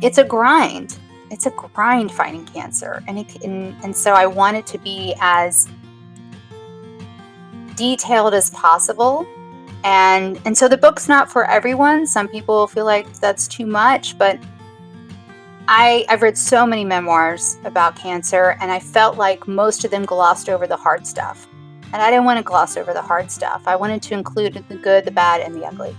it's a grind. It's a grind fighting cancer, and so I want it to be as detailed as possible. And so the book's not for everyone. Some people feel like that's too much, but I've read so many memoirs about cancer, and I felt like most of them glossed over the hard stuff. And I didn't want to gloss over the hard stuff. I wanted to include the good, the bad, and the ugly.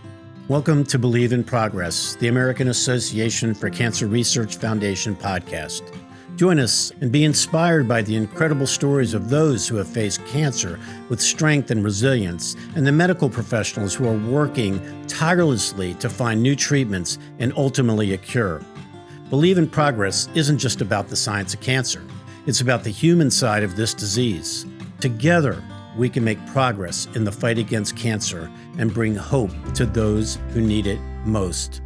Welcome to Believe in Progress, the American Association for Cancer Research Foundation podcast. Join us and be inspired by the incredible stories of those who have faced cancer with strength and resilience, and the medical professionals who are working tirelessly to find new treatments and ultimately a cure. Believe in Progress isn't just about the science of cancer. It's about the human side of this disease. Together, we can make progress in the fight against cancer and bring hope to those who need it most.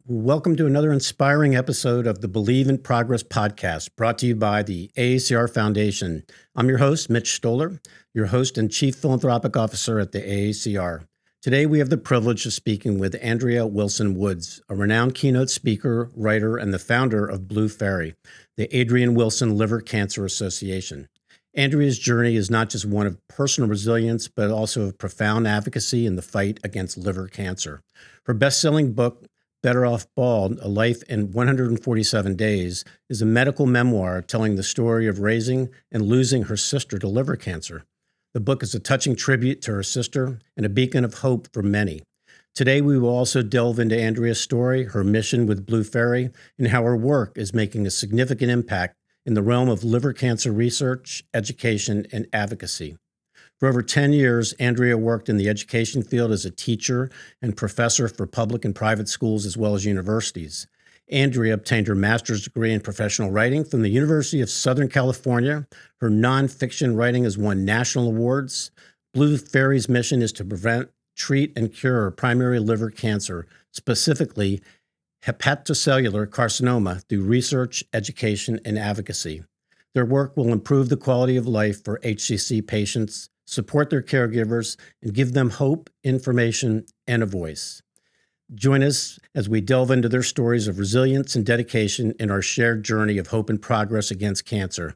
Welcome to another inspiring episode of the Believe in Progress podcast, brought to you by the AACR Foundation. I'm your host, Mitch Stoller, your host and Chief Philanthropic Officer at the AACR. Today, we have the privilege of speaking with Andrea Wilson-Woods, a renowned keynote speaker, writer, and the founder of Blue Faery, the Adrien Wilson Liver Cancer Association. Andrea's journey is not just one of personal resilience, but also of profound advocacy in the fight against liver cancer. Her best-selling book, Better Off Bald, A Life in 147 Days, is a medical memoir telling the story of raising and losing her sister to liver cancer. The book is a touching tribute to her sister and a beacon of hope for many. Today, we will also delve into Andrea's story, her mission with Blue Faery, and how her work is making a significant impact in the realm of liver cancer research, education, and advocacy. For over 10 years, Andrea worked in the education field as a teacher and professor for public and private schools as well as universities. Andrea obtained her master's degree in professional writing from the University of Southern California. Her nonfiction writing has won national awards. Blue Faery's mission is to prevent, treat, and cure primary liver cancer, specifically hepatocellular carcinoma, through research, education, and advocacy. Their work will improve the quality of life for HCC patients, support their caregivers, and give them hope, information, and a voice. Join us as we delve into their stories of resilience and dedication in our shared journey of hope and progress against cancer.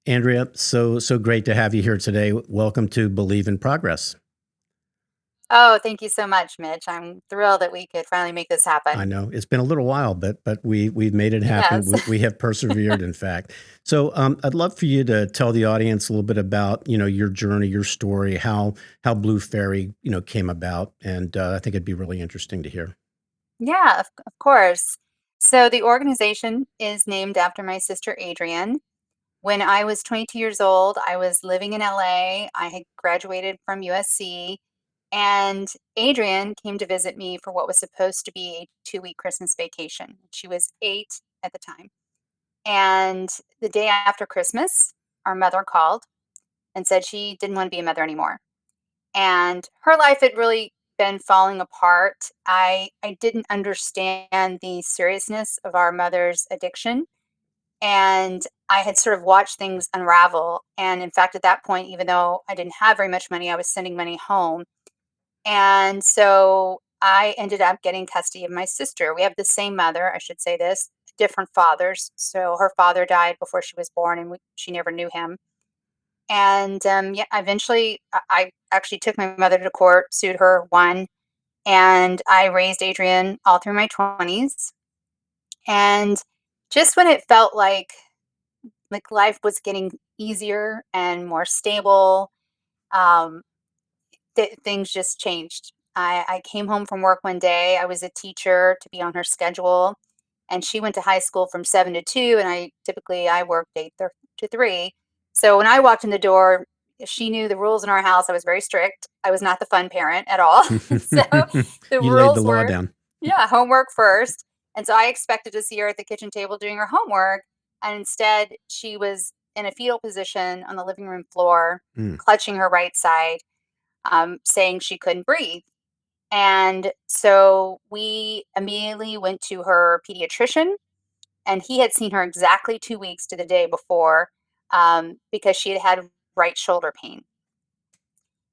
Andrea, so great to have you here today. Welcome to Believe in Progress. Oh, thank you so much, Mitch. I'm thrilled that we could finally make this happen. I know it's been a little while, but we've made it happen. Yes. We have persevered, in fact. So I'd love for you to tell the audience a little bit about your journey, your story, how Blue Faery came about, and I think it'd be really interesting to hear. Yeah, of course. So the organization is named after my sister Adrien. When I was 22 years old, I was living in LA. I had graduated from USC, and Adrien came to visit me for what was supposed to be a 2-week Christmas vacation. She was 8 at the time. And the day after Christmas, our mother called and said she didn't want to be a mother anymore. And her life had really been falling apart. I didn't understand the seriousness of our mother's addiction, and I had sort of watched things unravel. And in fact, at that point, even though I didn't have very much money, I was sending money home. And so I ended up getting custody of my sister. We have the same mother, I should say this, different fathers. So her father died before she was born, and she never knew him. And yeah, eventually I actually took my mother to court, sued her, won, and I raised Adrien all through my 20s. And just when it felt like life was getting easier and more stable, um, things just changed. I came home from work one day. I was a teacher to be on her schedule, and she went to high school from 7 to 2, and I worked 8 to 3. So when I walked in the door, she knew the rules in our house. I was very strict. I was not the fun parent at all. So the You laid the rules law were, down. yeah, homework first. And so I expected to see her at the kitchen table doing her homework, and instead she was in a fetal position on the living room floor, Mm. clutching her right side, saying she couldn't breathe. And so we immediately went to her pediatrician, and he had seen her exactly 2 weeks to the day before, because she had had right shoulder pain.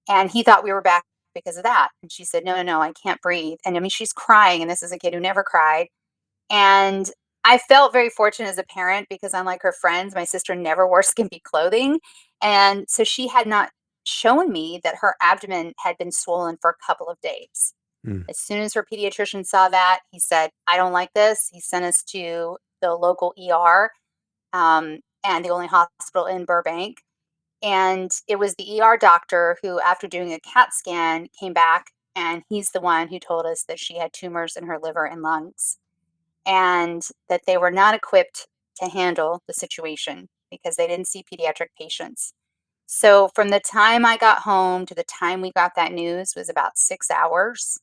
And he thought we were back because of that. And she said, no, no, no, I can't breathe. And I mean, she's crying, and this is a kid who never cried. And I felt very fortunate as a parent because, unlike her friends, my sister never wore skimpy clothing. And so she had not shown me that her abdomen had been swollen for a couple of days. Mm. As soon as her pediatrician saw that, he said, I don't like this. He sent us to the local ER, and the only hospital in Burbank. And it was the ER doctor who, after doing a CAT scan, came back, and he's the one who told us that she had tumors in her liver and lungs, and that they were not equipped to handle the situation because they didn't see pediatric patients. So from the time I got home to the time we got that news was about 6 hours.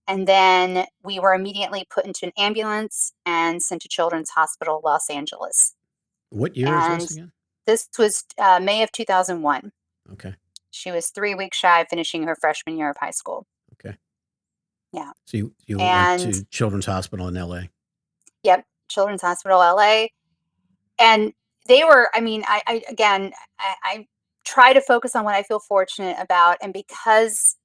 And then we were immediately put into an ambulance and sent to Children's Hospital, Los Angeles. What year is And this again? this was May of 2001. Okay. She was 3 weeks shy of finishing her freshman year of high school. Okay. Yeah. So you went And to Children's Hospital in LA. yep, Children's Hospital, LA. And they were, I mean, again, I try to focus on what I feel fortunate about. And because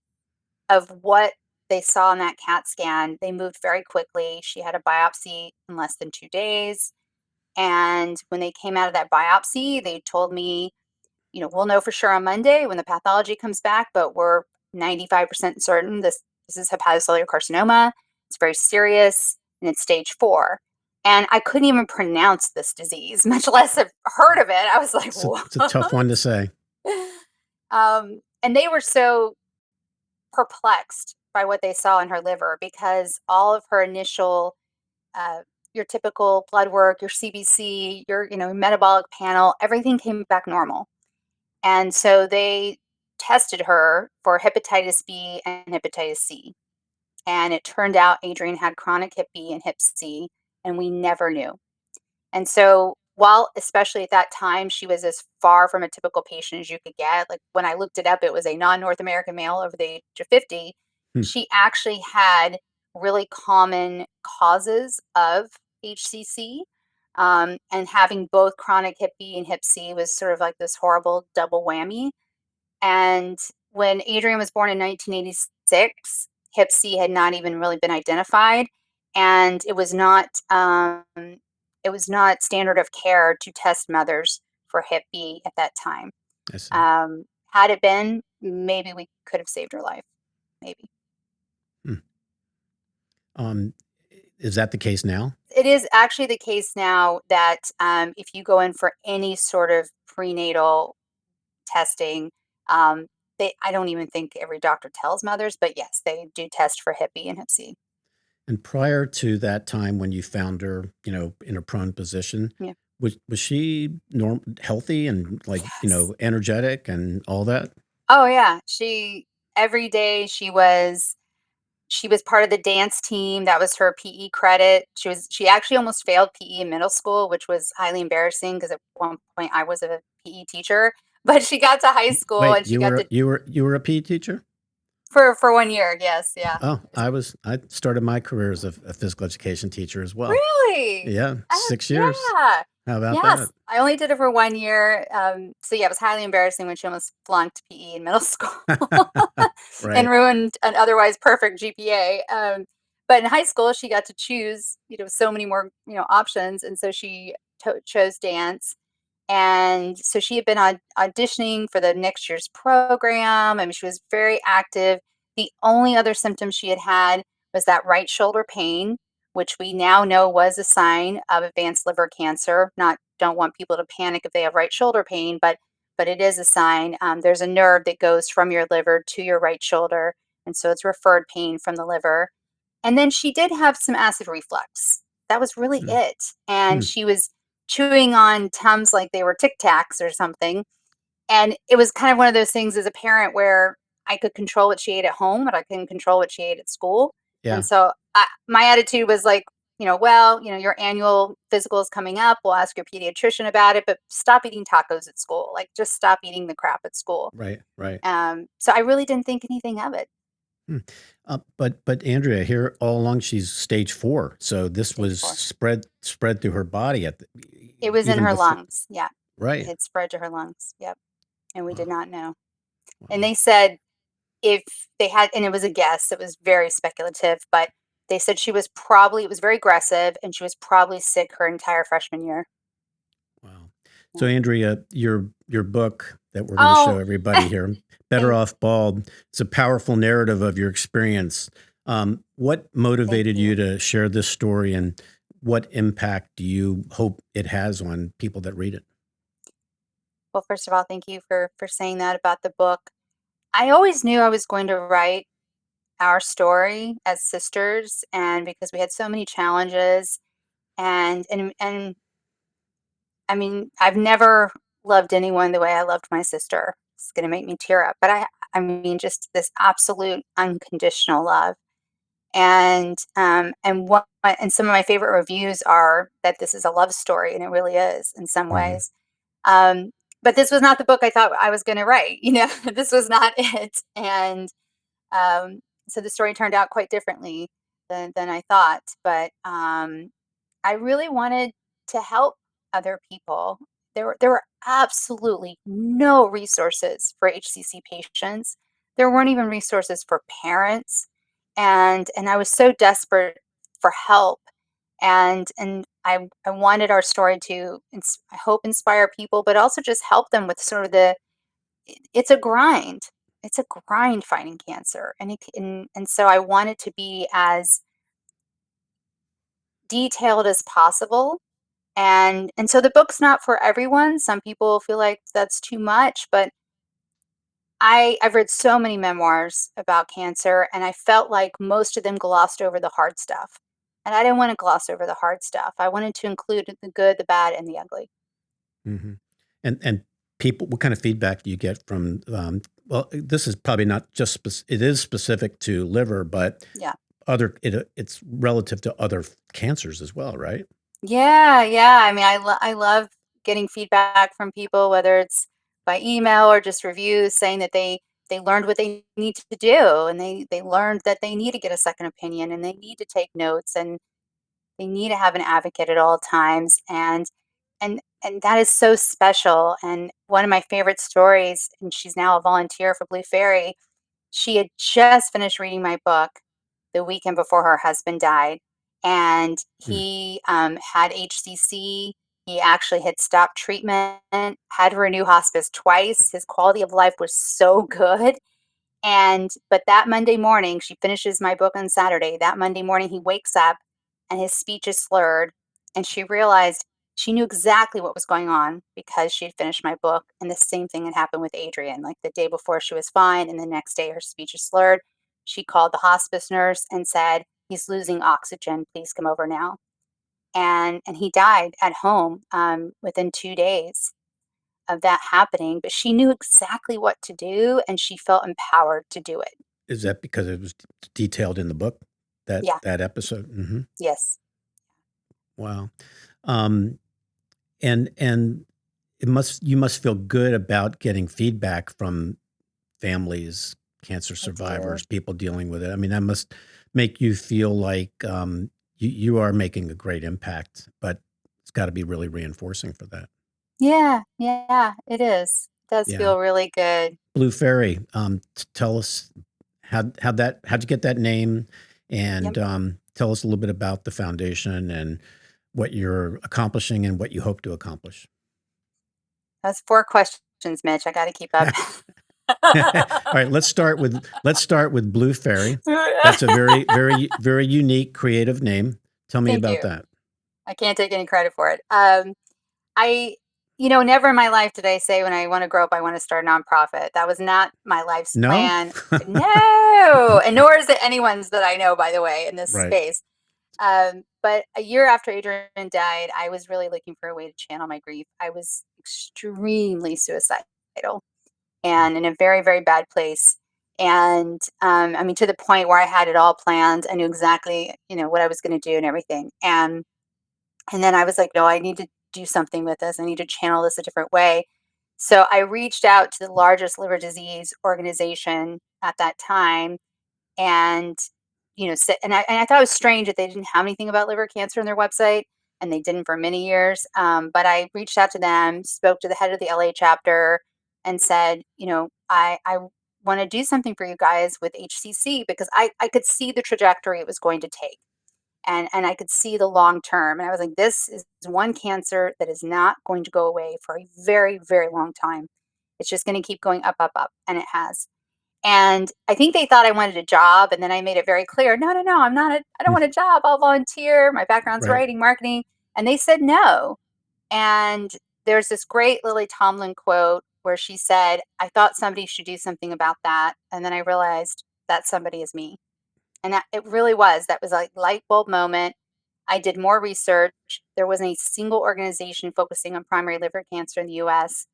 of what they saw in that CAT scan, they moved very quickly. She had a biopsy in less than 2 days. And when they came out of that biopsy, they told me, we'll know for sure on Monday when the pathology comes back, but we're 95% certain this is hepatocellular carcinoma. It's very serious, and it's stage 4. And I couldn't even pronounce this disease, much less have heard of it. I was like, what? It's a tough one to say. And they were so perplexed by what they saw in her liver because all of her initial, uh, your typical blood work, your CBC, your metabolic panel, everything came back normal. And so they tested her for hepatitis B and hepatitis C. And it turned out Adrien had chronic hep B and hep C, and we never knew. And so, while especially at that time, she was as far from a typical patient as you could get, like when I looked it up, it was a non North American male over the age of 50. Hmm. She actually had really common causes of HCC. And having both chronic hep B and hep C was sort of like this horrible double whammy. And when Adrien was born in 1986, hep C had not even really been identified, and it was not standard of care to test mothers for hep B at that time. I see. Had it been, maybe we could have saved her life. Maybe. Hmm. Um, is that the case now? It is actually the case now that if you go in for any sort of prenatal testing, um, I don't even think every doctor tells mothers, but yes, they do test for hep B and hep C. And prior to that time when you found her, in a prone position, Yeah. was she healthy and like, Yes. energetic and all that? Oh yeah. Every day she was part of the dance team. That was her PE credit. She actually almost failed PE in middle school, which was highly embarrassing because at one point I was a PE teacher. But she got to high school Wait, and she got to you were a PE teacher? for 1 year. Yes, yeah. Oh, I started my career as a physical education teacher as well. Really? Yeah, 6 years. Yeah. How about that? Yes. I only did it for 1 year. So yeah, it was highly embarrassing when she almost flunked PE in middle school and Right. ruined an otherwise perfect GPA. But in high school, she got to choose, so many more, options. And so she chose dance. And so she had been auditioning for the next year's program. I mean, she was very active. The only other symptom she had had was that right shoulder pain, which we now know was a sign of advanced liver cancer. Not don't want people to panic if they have right shoulder pain, but it is a sign. There's a nerve that goes from your liver to your right shoulder, and so it's referred pain from the liver. And then she did have some acid reflux. That was really Hmm, it. And hmm, she was chewing on Tums like they were Tic Tacs or something. And it was kind of one of those things as a parent where I could control what she ate at home, but I couldn't control what she ate at school. And yeah, so my attitude was like, your annual physical is coming up. We'll ask your pediatrician about it, but stop eating tacos at school. Like, just stop eating the crap at school. right, right. So I really didn't think anything of it. Hmm. But Andrea, here all along she's stage 4, so this Stage was 4. spread through her body It was in even her before. lungs. Yeah. It Right. had spread to her lungs. Yep. And we did Wow. not know. And Wow. they said if they had, and it was a guess, it was very speculative, but they said she was probably, it was very aggressive, and she was probably sick her entire freshman year. Wow. So, Yeah. Andrea, your book that we're going to show Oh, everybody here, Better thank, Off Bald, it's a powerful narrative of your experience. What thank motivated you you. to share this story, and what impact do you hope it has on people that read it? Well, first of all, thank you for saying that about the book. I always knew I was going to write our story as sisters, and because we had so many challenges, and I mean, I've never loved anyone the way I loved my sister. It's gonna make me tear up, but I mean, just this absolute unconditional love. And some of my favorite reviews are that this is a love story, and it really is in some Hmm. ways. Um, but this was not the book I thought I was gonna write, this was not it. And um, so the story turned out quite differently than I thought. But I really wanted to help other people. There were absolutely no resources for HCC patients. There weren't even resources for parents, and I was so desperate for help. And I wanted our story to, I hope, inspire people, but also just help them with sort of it's a grind. It's a grind fighting cancer, and so I wanted to be as detailed as possible. And so the book's not for everyone. Some people feel like that's too much, but I've read so many memoirs about cancer, and I felt like most of them glossed over the hard stuff. And I didn't want to gloss over the hard stuff. I wanted to include the good, the bad, and the ugly. Hmm. And people, what kind of feedback do you get from? Well, this is probably not just it is specific to liver, but Yeah. it's relative to other cancers as well, right? Yeah, yeah. I mean, I love getting feedback from people, whether it's by email or just reviews saying that they learned what they need to do, and they learned that they need to get a second opinion, and they need to take notes, and they need to have an advocate at all times. And that is so special. And one of my favorite stories, and she's now a volunteer for Blue Fairy, she had just finished reading my book the weekend before her husband died, and Mm. he, had HCC. He actually had stopped treatment, had to renew hospice twice. His quality of life was so good, and but that Monday morning, she finishes my book on Saturday. That Monday morning, he wakes up and his speech is slurred. And she realized she knew exactly what was going on because she had finished my book. And the same thing had happened with Adrien. Like the day before, she was fine. And the next day, her speech is slurred. She called the hospice nurse and said, "He's losing oxygen. Please come over now." And he died at home within 2 days of that happening. But she knew exactly what to do, and she felt empowered to do it. Is that because it was detailed in the book, Yeah. that episode? Mhm. Yes. Wow. Um, and you must feel good about getting feedback from families, cancer I do. survivors, people dealing with it. I mean, that must make you feel like, you are making a great impact, but it's gotta be really reinforcing for that. Yeah, yeah, it is. It does Yeah. feel really good. Blue Fairy, tell us how'd you get that name? Yep. And, tell us a little bit about the foundation and what you're accomplishing and what you hope to accomplish. That's 4 questions, Mitch. I gotta keep up. All right, let's start with Blue Fairy. That's a very, very, very unique, creative name. Tell me Thank about you. that. I can't take any credit for it. I never in my life did I say when I wanna grow up, I wanna start a nonprofit. That was not my life's No? plan. No, and nor is it anyone's that I know, by the way, in this Right. space. But a year after Adrian died, I was really looking for a way to channel my grief. I was extremely suicidal Mm. and in a very, very bad place. And I mean, to the point where I had it all planned. I knew exactly, what I was going to do and everything. And then I was like, no, I need to do something with this. I need to channel this a different way. So I reached out to the largest liver disease organization at that time, and and I thought it was strange that they didn't have anything about liver cancer on their website, and they didn't for many years. But I reached out to them, spoke to the head of the LA chapter, and said, want to do something for you guys with HCC because I could see the trajectory it was going to take. And I could see the long term. And I was like, this is one cancer that is not going to go away for a very, very long time. It's just going to keep going up, up, up. And it has. And I think they thought I wanted a job. And then I made it very clear, no, no, no, I don't want a job. I'll volunteer. My background's Right. writing, marketing. And they said no. And there's this great Lily Tomlin quote where she said, I thought somebody should do something about that. And then I realized that somebody is me. And that it really was. That was a light bulb moment. I did more research. There wasn't a single organization focusing on primary liver cancer in the US.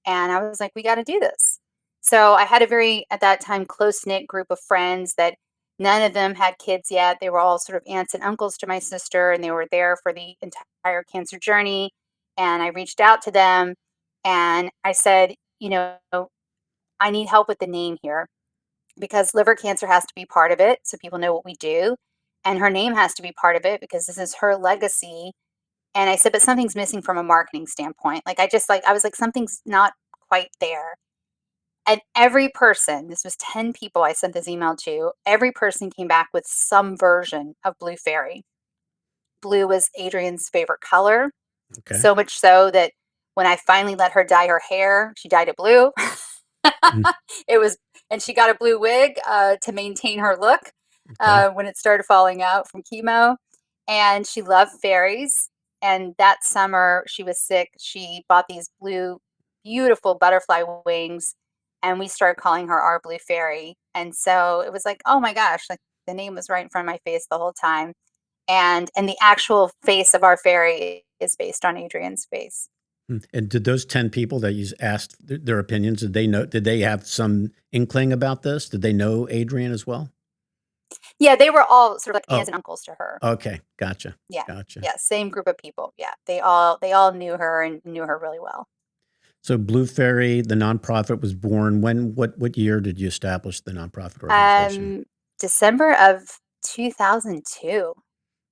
And I was like, we got to do this. So I had a very, at that time, close knit group of friends that none of them had kids yet. They were all sort of aunts and uncles to my sister, and they were there for the entire cancer journey. And I reached out to them and I said, I need help with the name here because liver cancer has to be part of it so people know what we do. And her name has to be part of it because this is her legacy. And I said, but something's missing from a marketing standpoint. I was like, something's not quite there. And every person, this was 10 people I sent this email to, every person came back with some version of Blue Fairy. Blue was Adrien's favorite color, Okay. so much so that when I finally let her dye her hair, she dyed it blue. Mm. It was, and she got a blue wig to maintain her look Okay. when it started falling out from chemo. And she loved fairies. And that summer, she was sick. She bought these blue, beautiful butterfly wings, and we started calling her our blue fairy. And so it was like, oh my gosh, like the name was right in front of my face the whole time. And the actual face of our fairy is based on Adrien's face. And did those 10 people that you asked their opinions, did they know, did they have some inkling about this? Did they know Adrien as well? Yeah, they were all sort of like aunts Oh, and uncles to her. okay. Gotcha. Yeah. Gotcha. Yeah, same group of people. Yeah. They all knew her and knew her really well. So Blue Fairy, the nonprofit, was born when, what year did you establish the nonprofit organization? Um December of 2002,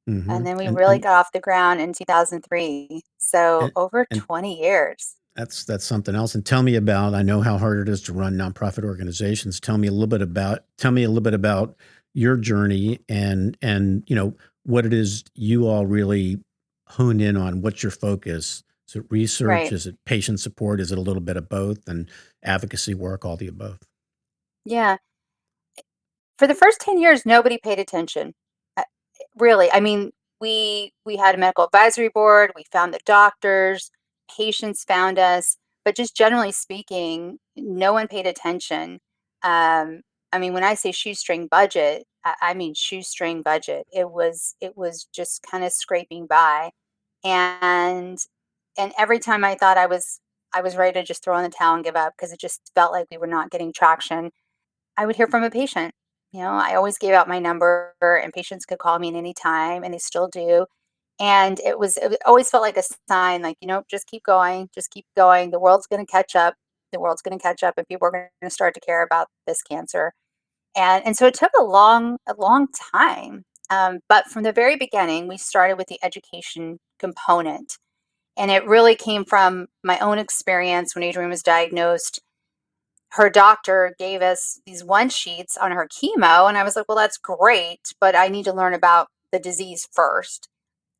Mm-hmm. and then we And, really and, got off the ground in 2003. So and, over and 20 years. that's something else. And tell me about, I know how hard it is to run nonprofit organizations. Tell me a little bit about your journey and what it is you all really hone in on. What's your focus? Is it research? Right. Is it patient support? Is it a little bit of both? And advocacy work, all the above? Yeah. For the first 10 years, nobody paid attention. Uh, Really. I mean, we had a medical advisory board, we found the doctors, patients found us, but just generally speaking, no one paid attention. Um, I mean, when I say shoestring budget, I mean shoestring budget. It was just kind of scraping by. And and every time I thought I was ready to just throw in the towel and give up because it just felt like we were not getting traction, I would hear from a patient. I always gave out my number and patients could call me at any time and they still do. And it always felt like a sign, like, just keep going, just keep going. The world's going to catch up. The world's going to catch up and people are going to start to care about this cancer. And so it took a long time. But from the very beginning, we started with the education component. And it really came from my own experience when Adrienne was diagnosed. Her doctor gave us these one sheets on her chemo, and I was like, well, that's great, but I need to learn about the disease first.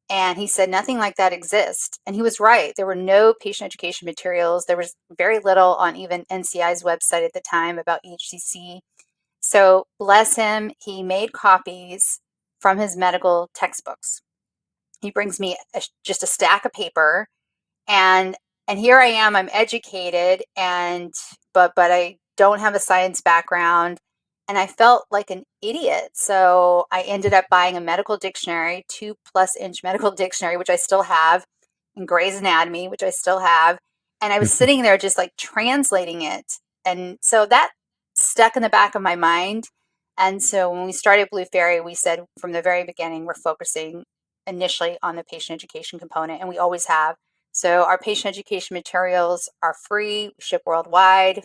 And he said nothing like that exists, and he was right. There were no patient education materials. There was very little on even NCI's website at the time about HCC. So bless him, he made copies from his medical textbooks. He brings me just a stack of paper, and here I am, I'm educated, but I don't have a science background, and I felt like an idiot. So I ended up buying a medical dictionary, 2+ inch medical dictionary, which I still have, and Gray's Anatomy, which I still have. And I was sitting there just like translating it. And so that stuck in the back of my mind. And so when we started Blue Fairy, we said from the very beginning, we're focusing initially on the patient education component, and we always have. So our patient education materials are free, ship worldwide.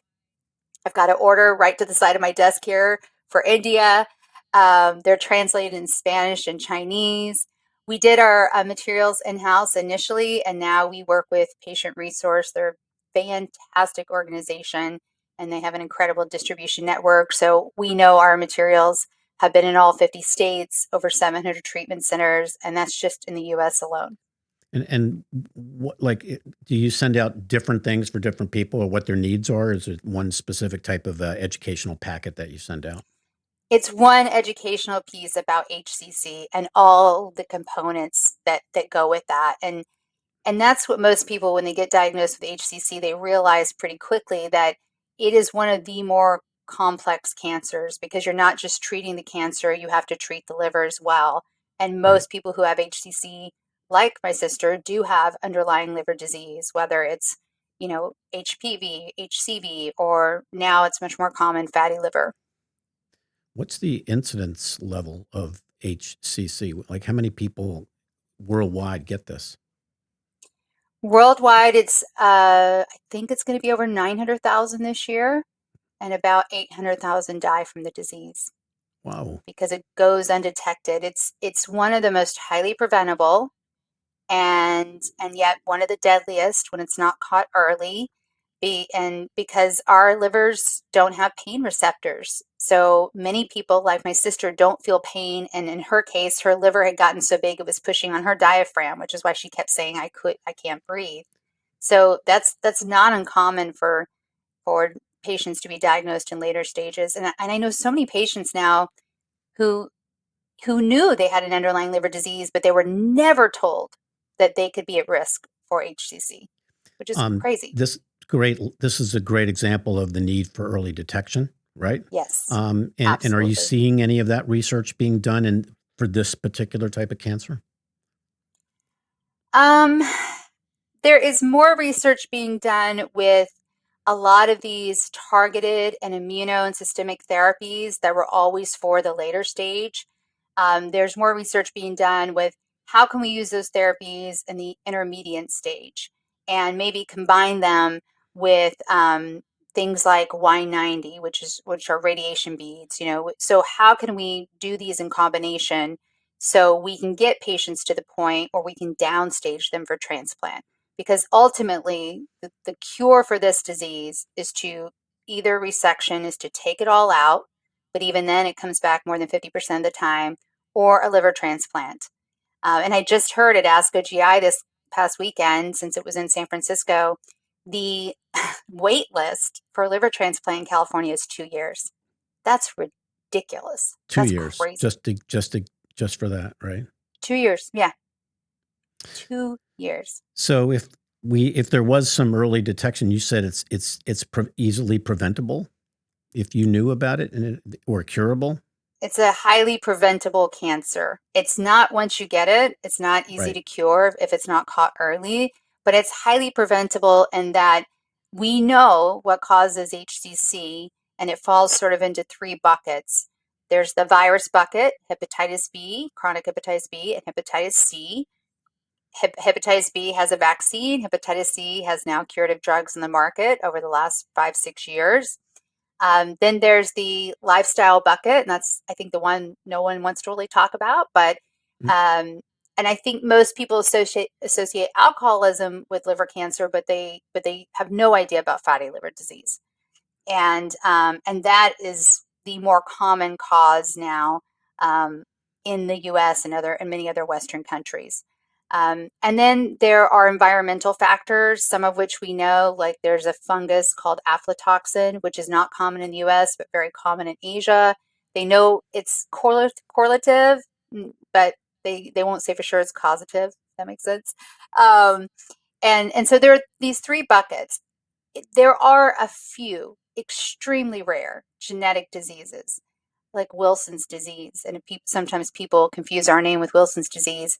I've got an order right to the side of my desk here for India. They're translated in Spanish and Chinese. We did our materials in-house initially, and now we work with Patient Resource. They're a fantastic organization, and they have an incredible distribution network. So we know our materials have been in all 50 states, over 700 treatment centers, and that's just in the US alone. And what, like, do you send out different things for different people or what their needs are? Is it one specific type of educational packet that you send out? It's one educational piece about HCC and all the components that go with that. And that's what most people, when they get diagnosed with HCC, they realize pretty quickly that it is one of the more complex cancers because you're not just treating the cancer, you have to treat the liver as well. And Right. most people who have HCC, like my sister, do have underlying liver disease, whether it's, HPV, HCV, or now it's much more common fatty liver. What's the incidence level of HCC? Like, how many people worldwide get this? Worldwide, I think it's going to be over 900,000 this year, and about 800,000 die from the disease Wow. because it goes undetected. It's one of the most highly preventable and yet one of the deadliest when it's not caught early. And because our livers don't have pain receptors. So many people, like my sister, don't feel pain. And in her case, her liver had gotten so big it was pushing on her diaphragm, which is why she kept saying, I can't breathe. So that's not uncommon for patients to be diagnosed in later stages. And I know so many patients now who who knew they had an underlying liver disease, but they were never told that they could be at risk for HCC, which is Um, crazy. this this is a great example of the need for early detection, right? Yes, And are you absolutely. seeing any of that research being done for this particular type of cancer? Um, there is more research being done with a lot of these targeted and immuno and systemic therapies that were always for the later stage. There's more research being done with how can we use those therapies in the intermediate stage and maybe combine them with things like Y90, which are radiation beads. So how can we do these in combination so we can get patients to the point where we can downstage them for transplant? Because ultimately, the cure for this disease is to either resection, is to take it all out, but even then it comes back more than 50% of the time, or a liver transplant. And I just heard at ASCO GI this past weekend, since it was in San Francisco, the wait list for liver transplant in California is 2 years. That's ridiculous. Two That's years, crazy. just for that, right? 2 years. Yeah, 2 years. So if there was some early detection, you said it's easily preventable if you knew about it or curable, It's a highly preventable cancer. It's not once you get it, it's not easy right? to cure if it's not caught early, but it's highly preventable in that we know what causes HCC, and it falls sort of into three buckets. There's the virus bucket, hepatitis B, chronic hepatitis B, and hepatitis C. Hepatitis B has a vaccine. Hepatitis C has now curative drugs in the market over the last 5, 6 years. Then there's the lifestyle bucket, and that's, I think, the one no one wants to really talk about. But Mm. um, and I think most people associate alcoholism with liver cancer, but they have no idea about fatty liver disease, and that is the more common cause now um, in the U.S. and many other Western countries. And then there are environmental factors, some of which we know, like there's a fungus called aflatoxin, which is not common in the US, but very common in Asia. They know it's correlative, but they won't say for sure it's causative. If that makes sense. Um, and so there are these three buckets. There are a few extremely rare genetic diseases like Wilson's disease, and sometimes people confuse our name with Wilson's disease,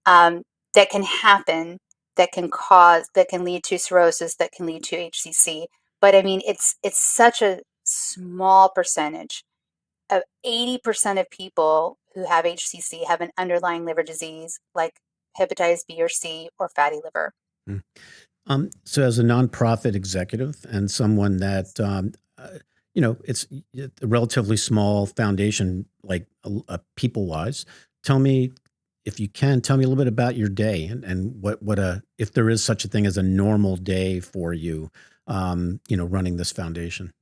um, that can happen, that can lead to cirrhosis, that can lead to HCC. But I mean, it's such a small percentage. Of 80% of people who have HCC have an underlying liver disease like hepatitis B or C or fatty liver. Mm. So as a nonprofit executive and someone that, it's a relatively small foundation, like people wise, tell me, if you can, tell me a little bit about your day and if there is such a thing as a normal day for you. running this foundation?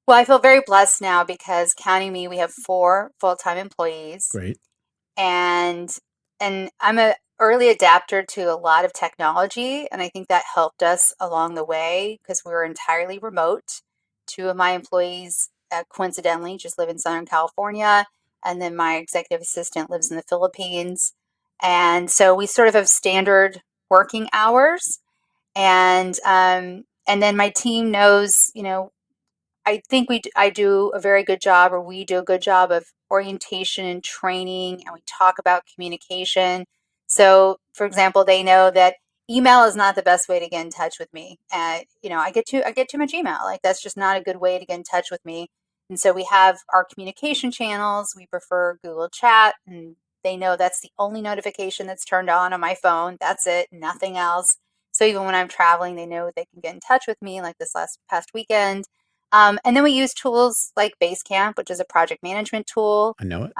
Well, I feel very blessed now because counting me, we have 4 full-time employees. Great. and and I'm a early adapter to a lot of technology, and I think that helped us along the way because we were entirely remote. 2 of my employees, coincidentally, just live in Southern California, and then my executive assistant lives in the Philippines. And so we sort of have standard working hours, and then my team knows, I think I do a very good job, or we do a good job of orientation and training, and we talk about communication. So, for example, they know that email is not the best way to get in touch with me. I get too much email. Like that's just not a good way to get in touch with me. And so we have our communication channels. We prefer Google Chat, and they know that's the only notification that's turned on my phone. That's it, nothing else. So even when I'm traveling, they know they can get in touch with me, like this last past weekend. And then we use tools like Basecamp, which is a project management tool. I know it.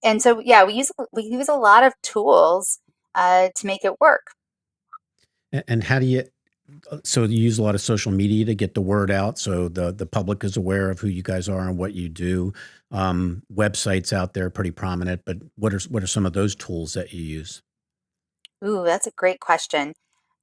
And so yeah, we use a lot of tools to make it work. And how do you? So you use a lot of social media to get the word out, so the public is aware of who you guys are and what you do. Websites out there pretty prominent, but what are some of those tools that you use? Ooh, that's a great question.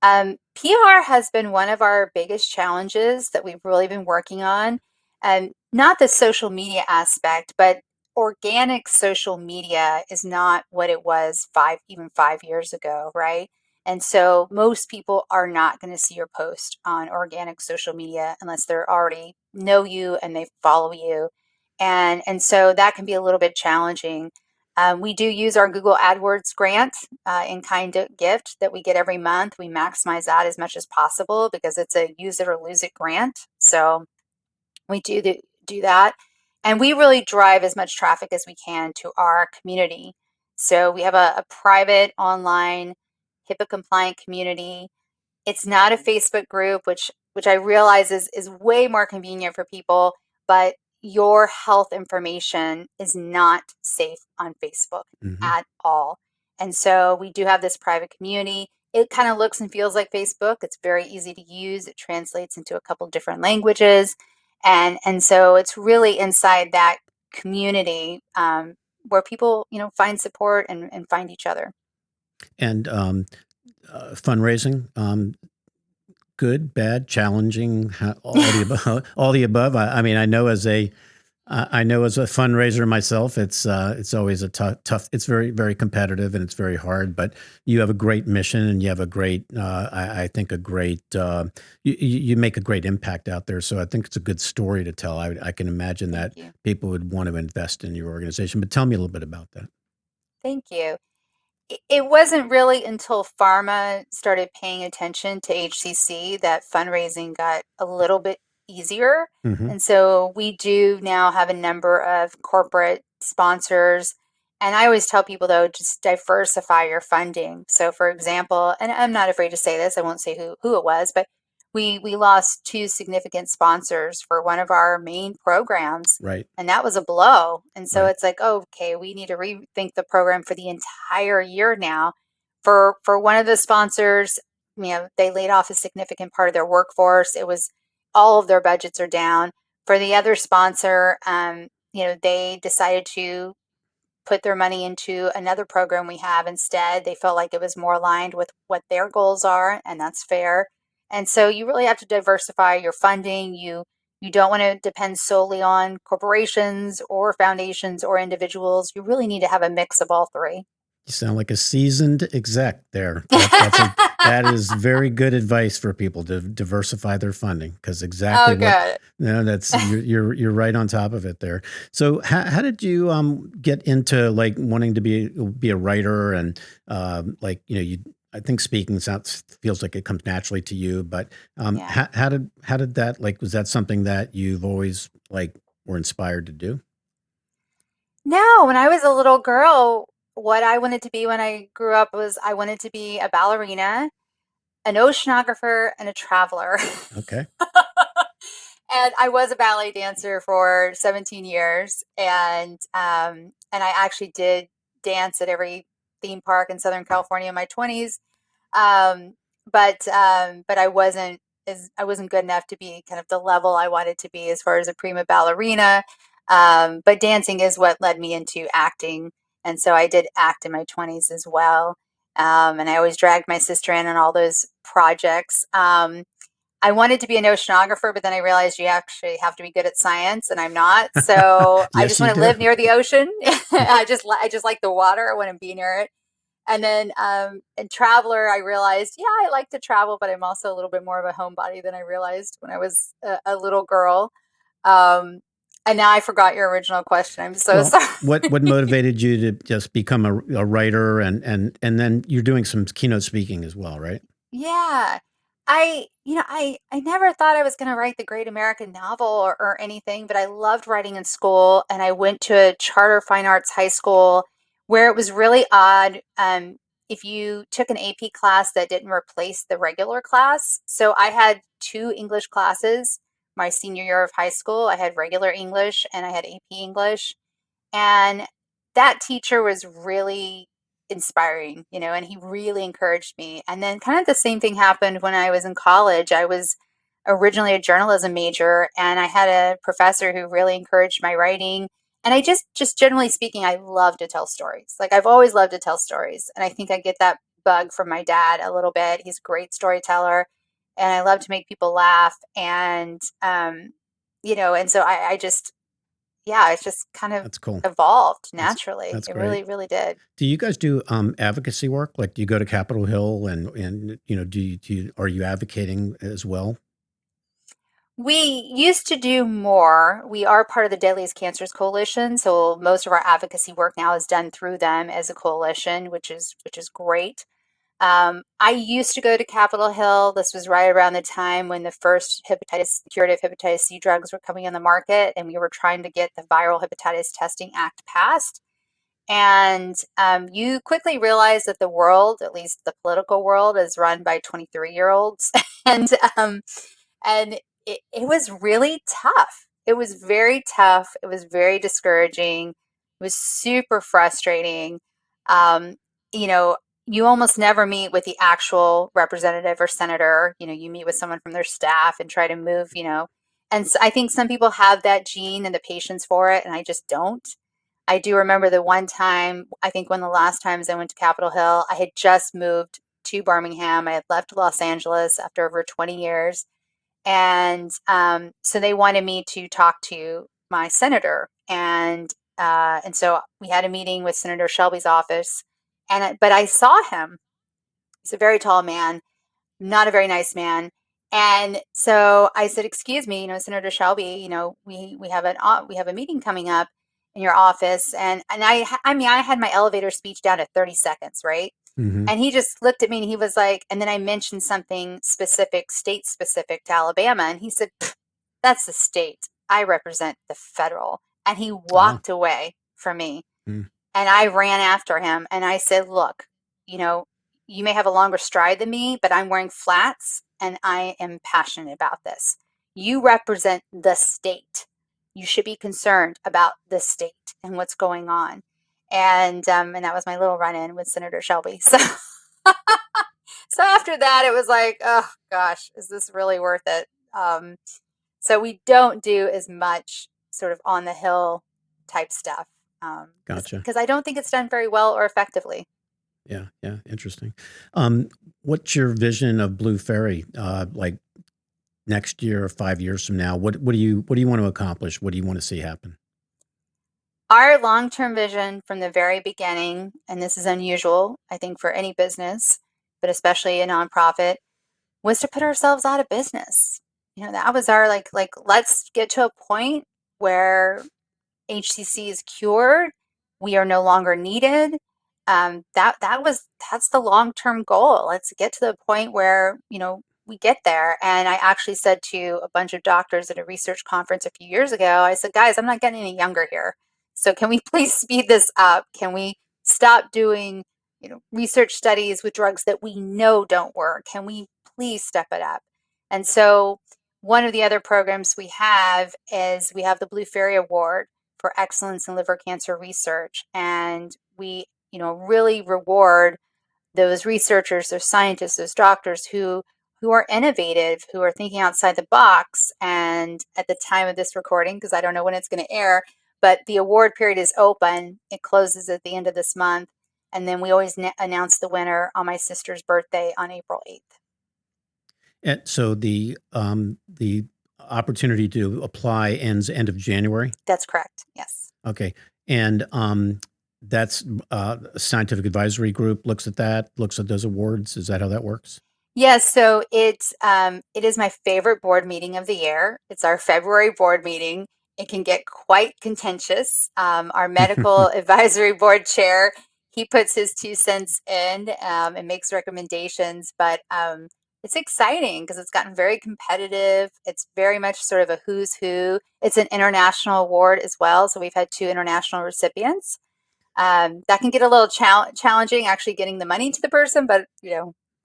PR has been one of our biggest challenges that we've really been working on. Not the social media aspect, but organic social media is not what it was even 5 years ago, right? And so most people are not going to see your post on organic social media unless they're already know you and they follow you. And so that can be a little bit challenging. We do use our Google AdWords grant in kind of gift that we get every month. We maximize that as much as possible because it's a use it or lose it grant. So we do that. And we really drive as much traffic as we can to our community. So we have a private online HIPAA compliant community. It's not a Facebook group, which I realize is way more convenient for people, but your health information is not safe on Facebook Hmm. at all. And so we do have this private community. It kind of looks and feels like Facebook. It's very easy to use. It translates into a couple different languages. And so it's really inside that community where people, find support and find each other. And fundraising, good, bad, challenging, all the above. All the above. I mean, I know as a fundraiser myself, it's always a tough. It's very very competitive and it's very hard. But you have a great mission and you have a great, I think a great, you make a great impact out there. So I think it's a good story to tell. I can imagine Thank that you. people would want to invest in your organization. But tell me a little bit about that. Thank you. It wasn't really until pharma started paying attention to HCC that fundraising got a little bit easier. Hmm. And so we do now have a number of corporate sponsors. And I always tell people, though, just diversify your funding. So, for example, and I'm not afraid to say this, I won't say who it was, but we lost 2 significant sponsors for one of our main programs, Right. and that was a blow. And so Right. it's like, oh, okay, we need to rethink the program for the entire year now. For one of the sponsors, they laid off a significant part of their workforce. It was all of their budgets are down. For the other sponsor, they decided to put their money into another program we have instead. They felt like it was more aligned with what their goals are, and that's fair. And so you really have to diversify your funding. You don't want to depend solely on corporations or foundations or individuals. You really need to have a mix of all three. You sound like a seasoned exec there. That is very good advice for people to diversify their funding because exactly Oh, what good. no, that's you're right on top of it there. So how did you get into like wanting to be a writer and like you I think speaking sounds feels like it comes naturally to you, but Yeah. how did that like was that something that you've always like were inspired to do? No, when I was a little girl, what I wanted to be when I grew up was I wanted to be a ballerina, an oceanographer, and a traveler. Okay. And I was a ballet dancer for 17 years, and I actually did dance at every theme park in Southern California in my 20s. Um, but I wasn't I wasn't good enough to be kind of the level I wanted to be as far as a prima ballerina. But dancing is what led me into acting. And so I did act in my 20s as well. And I always dragged my sister in on all those projects. I wanted to be an oceanographer, but then I realized you actually have to be good at science, and I'm not. So I Yes, just you want to do. live near the ocean. I just like the water. I want to be near it. And then in Traveler, I realized, yeah, I like to travel, but I'm also a little bit more of a homebody than I realized when I was a little girl. Um, and now I forgot your original question. I'm so Well, sorry. what motivated you to just become a writer and then you're doing some keynote speaking as well, right? Yeah. I never thought I was going to write the great American novel or anything, but I loved writing in school, and I went to a charter fine arts high school where it was really odd. If you took an AP class that didn't replace the regular class. So I had two English classes my senior year of high school. I had regular English and I had AP English. And that teacher was really inspiring, and he really encouraged me. And then kind of the same thing happened when I was in college. I was originally a journalism major, and I had a professor who really encouraged my writing. And I just generally speaking, I love to tell stories. Like I've always loved to tell stories. And I think I get that bug from my dad a little bit. He's a great storyteller, and I love to make people laugh. And so I just, yeah, it's just kind of That's cool. evolved That's naturally. that's It great. really, really did. Do you guys do advocacy work? Like, do you go to Capitol Hill and are you advocating as well? We used to do more. We are part of the Deadliest Cancers Coalition, so most of our advocacy work now is done through them as a coalition, which is great. I used to go to Capitol Hill. This was right around the time when the first curative hepatitis C drugs were coming on the market, and we were trying to get the Viral Hepatitis Testing Act passed. And you quickly realize that the world, at least the political world, is run by 23-year-olds. and um, and it was really tough. It was very tough. It was very discouraging. It was super frustrating. Um, you know, you almost never meet with the actual representative or senator. You meet with someone from their staff and try to move. And so I think some people have that gene and the patience for it, and I just don't. I do remember the one time, I think one of the last times I went to Capitol Hill, I had just moved to Birmingham. I had left Los Angeles after over 20 years. And so they wanted me to talk to my senator. And so we had a meeting with Senator Shelby's office. But I saw him. He's a very tall man, not a very nice man. And so I said, "Excuse me, Senator Shelby, we have a meeting coming up in your office." And I mean, I had my elevator speech down to 30 seconds, right? Hmm. And he just looked at me and he was like, and then I mentioned something specific, state specific to Alabama, and he said, "That's the state. I represent the federal." And he Ah, walked away from me. mm, And I ran after him and I said, "Look, you know, you may have a longer stride than me, but I'm wearing flats and I am passionate about this. You represent the state. You should be concerned about the state and what's going on." And that was my little run in with Senator Shelby. So after that, it was like, oh gosh, is this really worth it? So we don't do as much sort of on the hill type stuff gotcha. because I don't think it's done very well or effectively. Yeah, yeah, interesting. Um, what's your vision of Blue Fairy? Like next year or 5 years from now, what do you want to accomplish? What do you want to see happen? Our long term vision from the very beginning, and this is unusual, I think, for any business, but especially a nonprofit, was to put ourselves out of business. That was our like let's get to a point where HCC is cured. We are no longer needed. That's the long term goal. Let's get to the point where we get there. And I actually said to a bunch of doctors at a research conference a few years ago, I said, "Guys, I'm not getting any younger here. So can we please speed this up? Can we stop doing research studies with drugs that we know don't work? Can we please step it up?" And so one of the other programs we have is we have the Blue Fairy Award for excellence in liver cancer research. And we really reward those researchers, those scientists, those doctors who who are innovative, who are thinking outside the box. And at the time of this recording, because I don't know when it's going to air, but the award period is open. It closes at the end of this month. And then we always announce the winner on my sister's birthday on April 8th. And so the opportunity to apply ends end of January. That's correct. Yes. Okay, and that's a scientific advisory group looks at those awards. Is that how that works? Yes, so it is my favorite board meeting of the year. It's our February board meeting. It can get quite contentious. Our medical advisory board chair, he puts his 2 cents in and makes recommendations, but it's exciting because it's gotten very competitive. It's very much sort of a who's who. It's an international award as well, so we've had 2 international recipients. That can get a little challenging actually getting the money to the person, but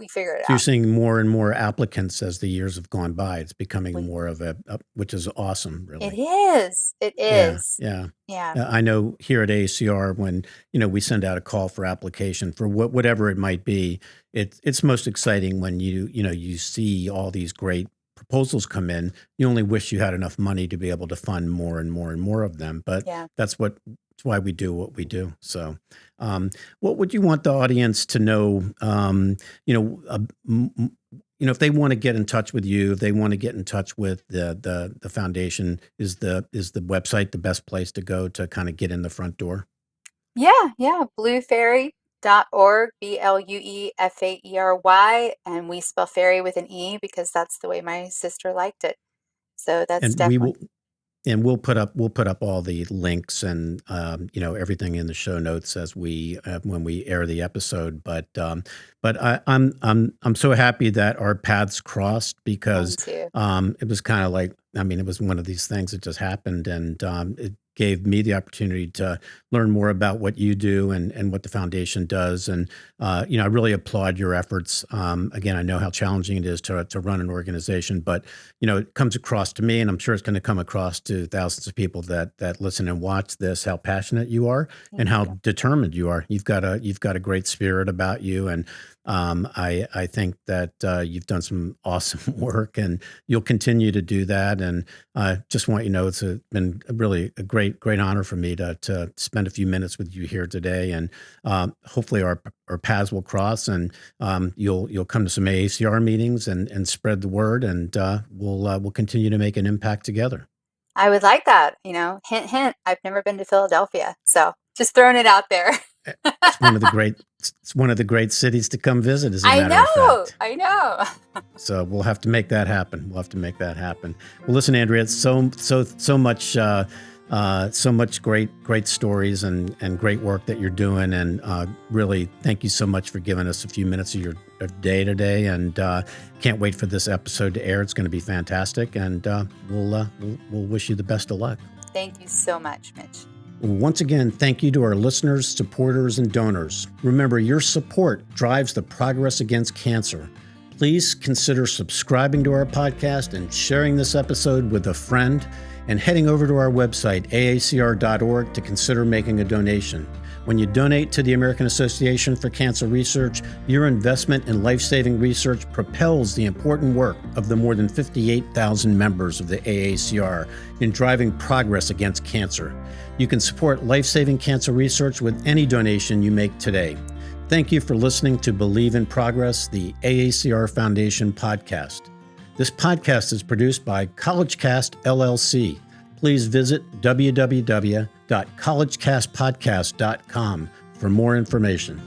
we figure it So you're out. seeing more and more applicants as the years have gone by. It's becoming We, more of which is awesome, it really. is. It Yeah, is. yeah. Yeah. I know here at AACR when we send out a call for application for whatever it might be, it's most exciting when you see all these great proposals come in. You only wish you had enough money to be able to fund more and more and more of them, but Yeah. that's why we do what we do. So, what would you want the audience to know? If they want to get in touch with you, if they want to get in touch with the foundation, is the website the best place to go to kind of get in the front door? Yeah. Bluefaery.org, BLUEFAERY. And we spell fairy with an E because that's the way my sister liked it. So that's And we definitely. will And we'll put up all the links and everything in the show notes as we when we air the episode. But I'm so happy that our paths crossed Mine because too. it was kind of like, I mean, it was one of these things that just happened, and it gave me the opportunity to learn more about what you do and what the foundation does. And I really applaud your efforts. Again, I know how challenging it is to run an organization, but it comes across to me, and I'm sure it's going to come across to thousands of people that listen and watch this, how passionate you are and Thank how you. determined you are. You've got a great spirit about you, and I think that you've done some awesome work, and you'll continue to do that. And I just want you to know been really a great honor for me to spend a few minutes with you here today, and hopefully our paths will cross, and you'll come to some AACR meetings and spread the word, and we'll continue to make an impact together. I would like that. Hint, hint. I've never been to Philadelphia. So just throwing it out there. Eh, it's one of the great cities to come visit, as a I matter of know. fact. I know. So we'll have to make that happen. Well, listen, Andrea, it's so much great stories and great work that you're doing, and really thank you so much for giving us a few minutes of your day today. And can't wait for this episode to air. It's going to be fantastic, and we'll wish you the best of luck. Thank you so much, Mitch. Once again, thank you to our listeners, supporters, and donors. Remember, your support drives the progress against cancer. Please consider subscribing to our podcast and sharing this episode with a friend, and heading over to our website, aacr.org, to consider making a donation. When you donate to the American Association for Cancer Research, your investment in life-saving research propels the important work of the more than 58,000 members of the AACR in driving progress against cancer. You can support life-saving cancer research with any donation you make today. Thank you for listening to Believe in Progress, the AACR Foundation podcast. This podcast is produced by CollegeCast LLC. Please visit www.collegecastpodcast.com for more information.